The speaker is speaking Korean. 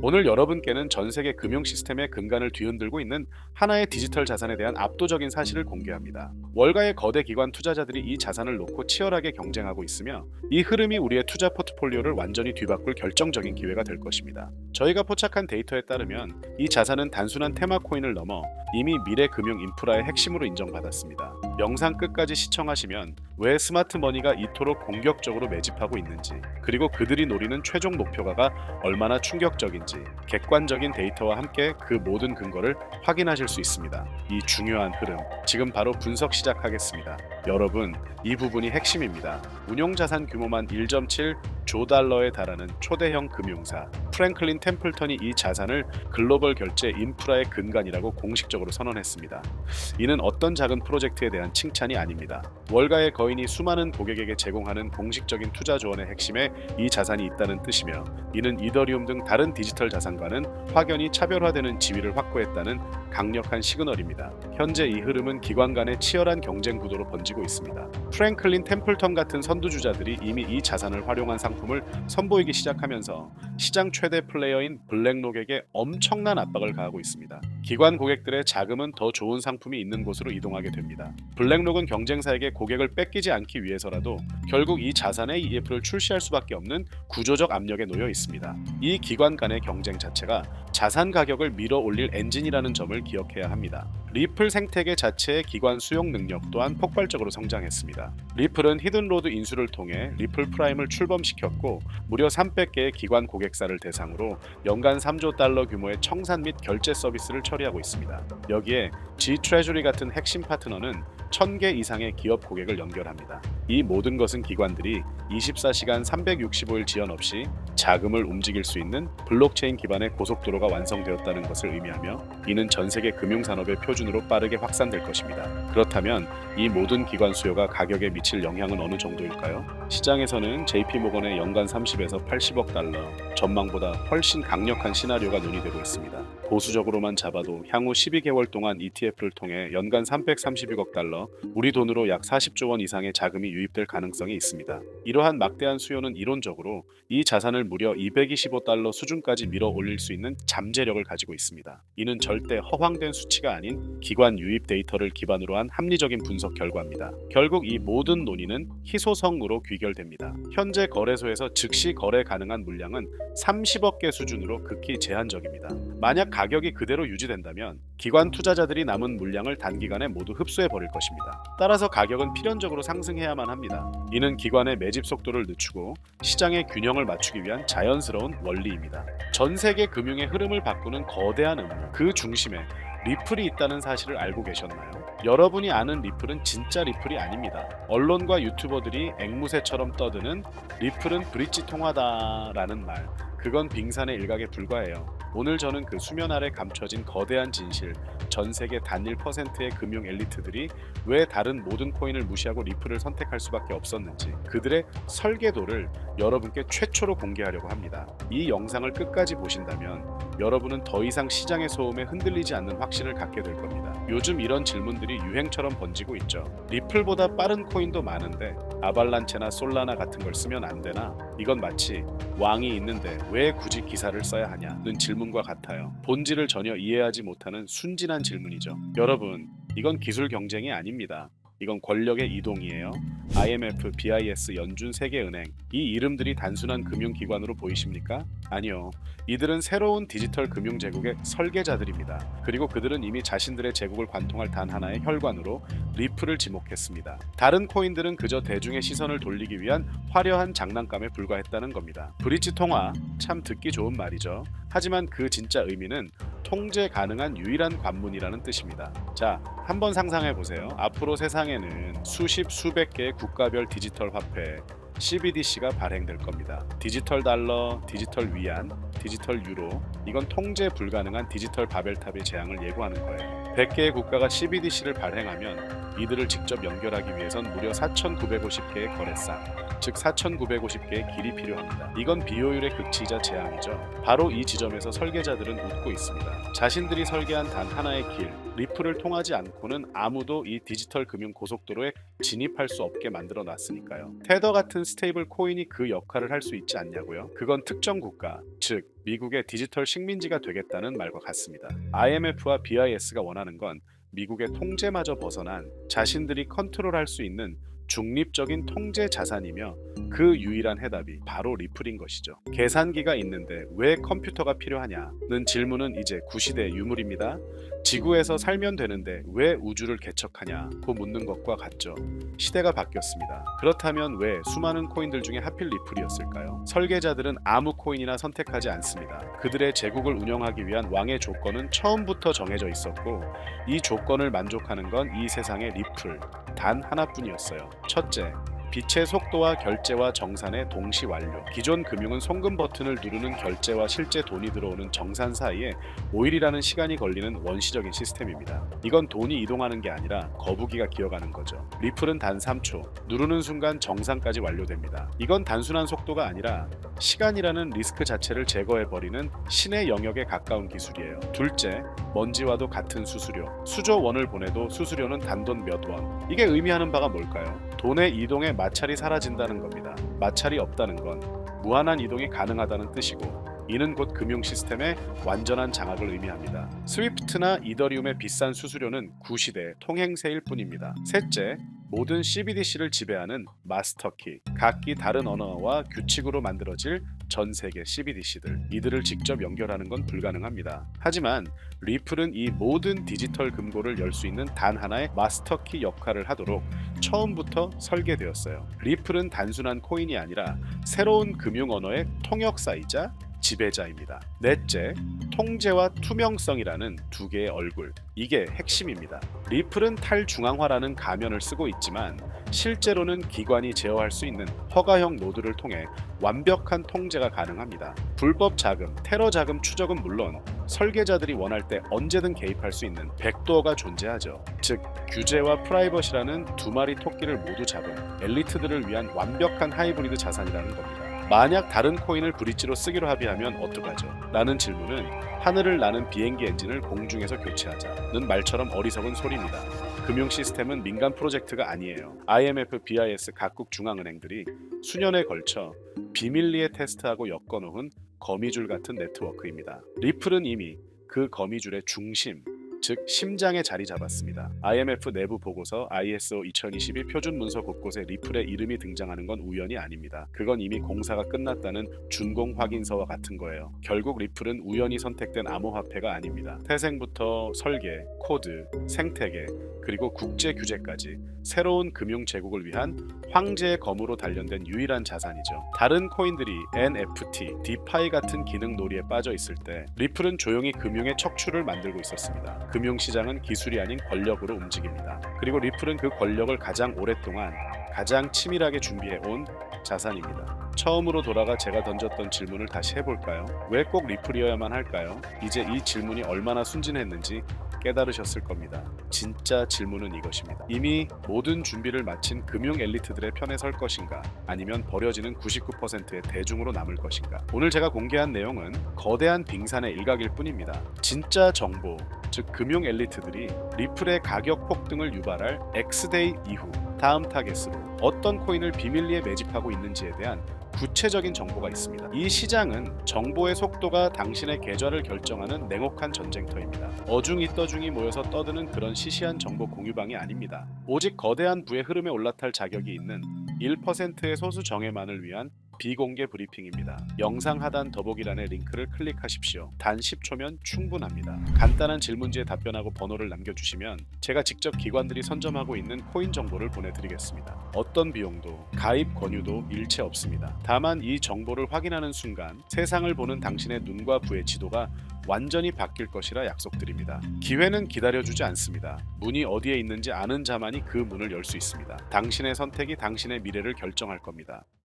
오늘 여러분께는 전 세계 금융 시스템의 근간을 뒤흔들고 있는 하나의 디지털 자산에 대한 압도적인 사실을 공개합니다. 월가의 거대 기관 투자자들이 이 자산을 놓고 치열하게 경쟁하고 있으며, 이 흐름이 우리의 투자 포트폴리오를 완전히 뒤바꿀 결정적인 기회가 될 것입니다. 저희가 포착한 데이터에 따르면 이 자산은 단순한 테마 코인을 넘어 이미 미래 금융 인프라의 핵심으로 인정받았습니다. 영상 끝까지 시청하시면 왜 스마트 머니가 이토록 공격적으로 매집하고 있는지, 그리고 그들이 노리는 최종 목표가가 얼마나 충격적인지 객관적인 데이터와 함께 그 모든 근거를 확인하실 수 있습니다. 이 중요한 흐름, 지금 바로 분석 시작하겠습니다. 여러분, 이 부분이 핵심입니다. 운용자산 규모만 1.7조 달러에 달하는 초대형 금융사 프랭클린 템플턴이 이 자산을 글로벌 결제 인프라의 근간이라고 공식적으로 선언했습니다. 이는 어떤 작은 프로젝트에 대한 칭찬이 아닙니다. 월가의 거인이 수많은 고객에게 제공하는 공식적인 투자 조언의 핵심에 이 자산이 있다는 뜻이며, 이는 이더리움 등 다른 디지털 자산과는 확연히 차별화되는 지위를 확보했다는 강력한 시그널입니다. 현재 이 흐름은 기관 간의 치열한 경쟁 구도로 번지고 있습니다. 프랭클린 템플턴 같은 선두주자들이 이미 이 자산을 활용한 상품을 선보이기 시작하면서 시장 최대 플레이어인 블랙록에게 엄청난 압박을 가하고 있습니다. 기관 고객들의 자금은 더 좋은 상품이 있는 곳으로 이동하게 됩니다. 블랙록은 경쟁사에게 고객을 뺏기지 않기 위해서라도 결국 이 자산의 ETF를 출시할 수밖에 없는 구조적 압력에 놓여 있습니다. 이 기관 간의 경쟁 자체가 자산 가격을 밀어 올릴 엔진이라는 점을 기억해야 합니다. 리플 생태계 자체의 기관 수용 능력 또한 폭발적으로 성장했습니다. 리플은 히든로드 인수를 통해 리플 프라임을 출범시켰고, 무려 300개의 기관 고객사를 대상으로 연간 3조 달러 규모의 청산 및 결제 서비스를 처리하고 있습니다. 여기에 G 트레저리 같은 핵심 파트너는 1000개 이상의 기업 고객을 연결합니다. 이 모든 것은 기관들이 24시간 365일 지연 없이 자금을 움직일 수 있는 블록체인 기반의 고속도로가 완성되었다는 것을 의미하며, 이는 전 세계 금융산업의 표준으로 빠르게 확산될 것입니다. 그렇다면 이 모든 기관 수요가 가격에 미칠 영향은 어느 정도일까요? 시장에서는 JP모건의 연간 30에서 80억 달러, 전망보다 훨씬 강력한 시나리오가 논의되고 있습니다. 보수적으로만 잡아도 향후 12개월 동안 ETF를 통해 연간 332억 달러, 우리 돈으로 약 40조 원 이상의 자금이 유입될 가능성이 있습니다. 이러한 막대한 수요는 이론적으로 이 자산을 무려 225달러 수준까지 밀어 올릴 수 있는 잠재력을 가지고 있습니다. 이는 절대 허황된 수치가 아닌 기관 유입 데이터를 기반으로 한 합리적인 분석 결과입니다. 결국 이 모든 논의는 희소성으로 귀결됩니다. 현재 거래소에서 즉시 거래 가능한 물량은 30억 개 수준으로 극히 제한적입니다. 만약 가격이 그대로 유지된다면 기관 투자자들이 남은 물량을 단기간에 모두 흡수해 버릴 것입니다. 따라서 가격은 필연적으로 상승해야만 합니다. 이는 기관의 매집 속도를 늦추고 시장의 균형을 맞추기 위한 자연스러운 원리입니다. 전 세계 금융의 흐름을 바꾸는 거대한 음모, 그 중심에 리플이 있다는 사실을 알고 계셨나요? 여러분이 아는 리플은 진짜 리플이 아닙니다. 언론과 유튜버들이 앵무새처럼 떠드는 리플은 브릿지 통화다라는 말, 그건 빙산의 일각에 불과해요. 오늘 저는 그 수면 아래 감춰진 거대한 진실, 전 세계 단 1%의 금융 엘리트들이 왜 다른 모든 코인을 무시하고 리플을 선택할 수밖에 없었는지, 그들의 설계도를 여러분께 최초로 공개하려고 합니다. 이 영상을 끝까지 보신다면 여러분은 더 이상 시장의 소음에 흔들리지 않는 확신을 갖게 될 겁니다. 요즘 이런 질문들이 유행처럼 번지고 있죠. 리플보다 빠른 코인도 많은데 아발란체나 솔라나 같은 걸 쓰면 안 되나? 이건 마치 왕이 있는데 왜 굳이 기사를 써야 하냐는 질문과 같아요. 본질을 전혀 이해하지 못하는 순진한 질문이죠. 여러분, 이건 기술 경쟁이 아닙니다. 이건 권력의 이동이에요. IMF, BIS, 연준, 세계은행, 이 이름들이 단순한 금융기관으로 보이십니까? 아니요. 이들은 새로운 디지털 금융 제국의 설계자들입니다. 그리고 그들은 이미 자신들의 제국을 관통할 단 하나의 혈관으로 리플을 지목했습니다. 다른 코인들은 그저 대중의 시선을 돌리기 위한 화려한 장난감에 불과했다는 겁니다. 브릿지 통화, 참 듣기 좋은 말이죠. 하지만 그 진짜 의미는 통제 가능한 유일한 관문이라는 뜻입니다. 자, 한번 상상해 보세요. 앞으로 세상에는 수십 수백 개의 국가별 디지털 화폐 CBDC가 발행될 겁니다. 디지털 달러, 디지털 위안, 디지털 유로, 이건 통제 불가능한 디지털 바벨탑의 재앙을 예고하는 거예요. 100개의 국가가 CBDC를 발행하면 이들을 직접 연결하기 위해선 무려 4,950개의 거래상, 즉 4,950개의 길이 필요합니다. 이건 비효율의 극치이자 재앙이죠. 바로 이 지점에서 설계자들은 웃고 있습니다. 자신들이 설계한 단 하나의 길, 리플을 통하지 않고는 아무도 이 디지털 금융 고속도로에 진입할 수 없게 만들어 놨으니까요. 테더 같은 스테이블 코인이 그 역할을 할 수 있지 않냐고요? 그건 특정 국가, 즉 미국의 디지털 식민지가 되겠다는 말과 같습니다. IMF와 BIS가 원하는 건 미국의 통제마저 벗어난 자신들이 컨트롤할 수 있는 중립적인 통제 자산이며 그 유일한 해답이 바로 리플인 것이죠. 계산기가 있는데 왜 컴퓨터가 필요하냐는 질문은 이제 구시대의 유물입니다. 지구에서 살면 되는데 왜 우주를 개척하냐고 묻는 것과 같죠. 시대가 바뀌었습니다. 그렇다면 왜 수많은 코인들 중에 하필 리플이었을까요? 설계자들은 아무 코인이나 선택하지 않습니다. 그들의 제국을 운영하기 위한 왕의 조건은 처음부터 정해져 있었고 이 조건을 만족하는 건 이 세상의 리플 단 하나뿐이었어요. 첫째, 빛의 속도와 결제와 정산의 동시 완료. 기존 금융은 송금 버튼을 누르는 결제와 실제 돈이 들어오는 정산 사이에 5일이라는 시간이 걸리는 원시적인 시스템입니다. 이건 돈이 이동하는 게 아니라 거북이가 기어가는 거죠. 리플은 단 3초. 누르는 순간 정산까지 완료됩니다. 이건 단순한 속도가 아니라 시간이라는 리스크 자체를 제거해버리는 신의 영역에 가까운 기술이에요. 둘째, 먼지와도 같은 수수료. 수조 원을 보내도 수수료는 단돈 몇 원. 이게 의미하는 바가 뭘까요? 돈의 이동에 마찰이 사라진다는 겁니다. 마찰이 없다는 건 무한한 이동이 가능하다는 뜻이고 이는 곧 금융 시스템의 완전한 장악을 의미합니다. 스위프트나 이더리움의 비싼 수수료는 구시대 통행세일 뿐입니다. 셋째, 모든 CBDC를 지배하는 마스터키. 각기 다른 언어와 규칙으로 만들어질 전 세계 CBDC들. 이들을 직접 연결하는 건 불가능합니다. 하지만 리플은 이 모든 디지털 금고를 열 수 있는 단 하나의 마스터키 역할을 하도록 처음부터 설계되었어요. 리플은 단순한 코인이 아니라 새로운 금융 언어의 통역사이자 지배자입니다. 넷째, 통제와 투명성이라는 두 개의 얼굴. 이게 핵심입니다. 리플은 탈중앙화라는 가면을 쓰고 있지만 실제로는 기관이 제어할 수 있는 허가형 노드를 통해 완벽한 통제가 가능합니다. 불법 자금, 테러 자금 추적은 물론 설계자들이 원할 때 언제든 개입할 수 있는 백도어가 존재하죠. 즉, 규제와 프라이버시라는 두 마리 토끼를 모두 잡은 엘리트들을 위한 완벽한 하이브리드 자산이라는 겁니다. 만약 다른 코인을 브릿지로 쓰기로 합의하면 어떡하죠? 라는 질문은 하늘을 나는 비행기 엔진을 공중에서 교체하자는 말처럼 어리석은 소리입니다. 금융 시스템은 민간 프로젝트가 아니에요. IMF, BIS 각국 중앙은행들이 수년에 걸쳐 비밀리에 테스트하고 엮어놓은 거미줄 같은 네트워크입니다. 리플은 이미 그 거미줄의 중심, 즉 심장에 자리 잡았습니다. IMF 내부 보고서 ISO 2022 표준 문서 곳곳에 리플의 이름이 등장하는 건 우연이 아닙니다. 그건 이미 공사가 끝났다는 준공 확인서와 같은 거예요. 결국 리플은 우연히 선택된 암호화폐가 아닙니다. 태생부터 설계, 코드, 생태계, 그리고 국제 규제까지 새로운 금융 제국을 위한 황제의 검으로 단련된 유일한 자산이죠. 다른 코인들이 NFT, 디파이 같은 기능 놀이에 빠져 있을 때 리플은 조용히 금융의 척추를 만들고 있었습니다. 금융시장은 기술이 아닌 권력으로 움직입니다. 그리고 리플은 그 권력을 가장 오랫동안 가장 치밀하게 준비해 온 자산입니다. 처음으로 돌아가 제가 던졌던 질문을 다시 해볼까요? 왜 꼭 리플이어야만 할까요? 이제 이 질문이 얼마나 순진했는지 깨달으셨을 겁니다. 진짜 질문은 이것입니다. 이미 모든 준비를 마친 금융 엘리트들의 편에 설 것인가? 아니면 버려지는 99%의 대중으로 남을 것인가? 오늘 제가 공개한 내용은 거대한 빙산의 일각일 뿐입니다. 진짜 정보, 즉 금융 엘리트들이 리플의 가격 폭등을 유발할 X데이 이후 다음 타겟으로 어떤 코인을 비밀리에 매집하고 있는지에 대한 구체적인 정보가 있습니다. 이 시장은 정보의 속도가 당신의 계좌를 결정하는 냉혹한 전쟁터입니다. 어중이 떠중이 모여서 떠드는 그런 시시한 정보 공유방이 아닙니다. 오직 거대한 부의 흐름에 올라탈 자격이 있는 1%의 소수 정예만을 위한 비공개 브리핑입니다. 영상 하단 더보기란의 링크를 클릭하십시오. 단 10초면 충분합니다. 간단한 질문지에 답변하고 번호를 남겨주시면 제가 직접 기관들이 선점하고 있는 코인 정보를 보내드리겠습니다. 어떤 비용도 가입 권유도 일체 없습니다. 다만 이 정보를 확인하는 순간 세상을 보는 당신의 눈과 부의 지도가 완전히 바뀔 것이라 약속드립니다. 기회는 기다려주지 않습니다. 문이 어디에 있는지 아는 자만이 그 문을 열 수 있습니다. 당신의 선택이 당신의 미래를 결정할 겁니다.